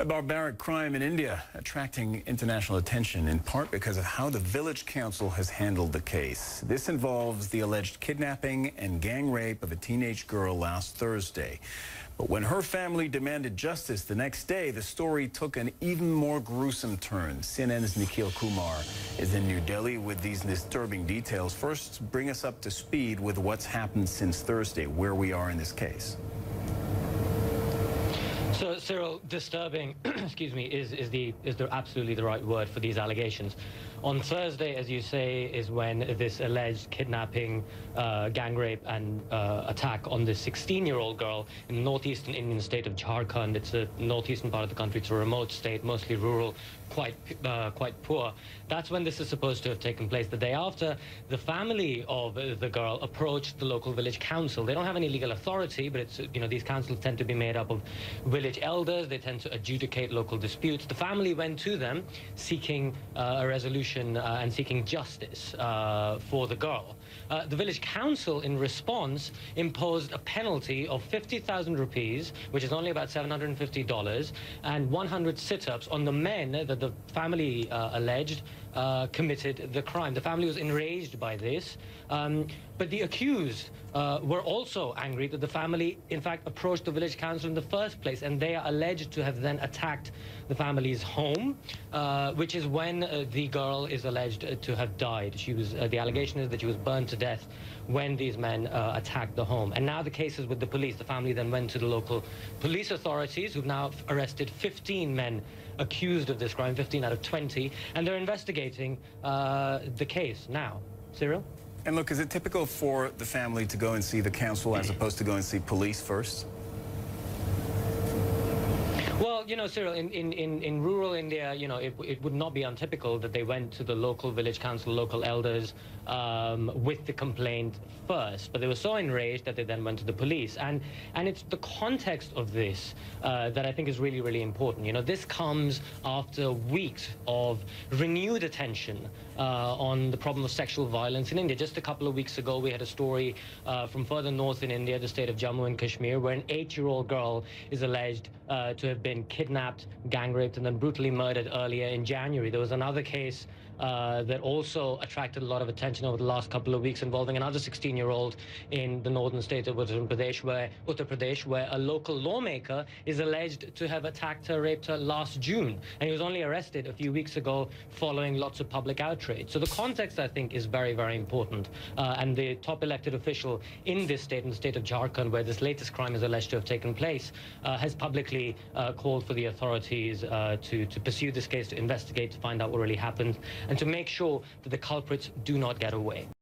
A barbaric crime in India attracting international attention in part because of how the village council has handled the case. This involves the alleged kidnapping and gang rape of a teenage girl last Thursday. But when her family demanded justice the next day, the story took an even more gruesome turn. CNN's Nikhil Kumar is in New Delhi with these disturbing details. First, bring us up to speed with what's happened since Thursday, where we are in this case. So, Cyril, disturbing, excuse me, is absolutely the right word for these allegations. On Thursday, as you say, is when this alleged kidnapping, gang rape and attack on this 16-year-old girl in the northeastern Indian state of Jharkhand. It's a northeastern part of the country. It's a remote state, mostly rural, quite poor. That's when this is supposed to have taken place. The day after, the family of the girl approached the local village council. They don't have any legal authority, but it's, these councils tend to be made up of village elders. They tend to adjudicate local disputes. The family went to them seeking a resolution and seeking justice for the girl. The village council, in response, imposed a penalty of 50,000 rupees, which is only about $750, and 100 sit-ups on the men that the family alleged committed the crime. The family was enraged by this, but the accused were also angry that the family, in fact, approached the village council in the first place, and they are alleged to have then attacked the family's home, which is when the girl is alleged to have died. She was, the allegation is that she was burned to death when these men attacked the home. And now the case is with the police. The family then went to the local police authorities, who've now arrested 15 men accused of this crime, 15 out of 20, and they're investigating the case now. Cyril? And look, is it typical for the family to go and see the council as opposed to go and see police first? Well, Cyril, in rural India, it would not be untypical that they went to the local village council, local elders, with the complaint first. But they were so enraged that they then went to the police. And it's the context of this that I think is really, really important. This comes after weeks of renewed attention on the problem of sexual violence in India. Just a couple of weeks ago, we had a story from further north in India, the state of Jammu and Kashmir, where an 8-year-old girl is alleged to have been kidnapped, gang raped, and then brutally murdered earlier in January. There was another case that also attracted a lot of attention over the last couple of weeks, involving another 16-year-old in the northern state of Uttar Pradesh, where a local lawmaker is alleged to have attacked her, raped her last June, and he was only arrested a few weeks ago following lots of public outrage. So the context, I think, is very, very important. And the top elected official in this state, in the state of Jharkhand, where this latest crime is alleged to have taken place, has publicly called for the authorities to pursue this case, to investigate, to find out what really happened, and to make sure that the culprits do not get away.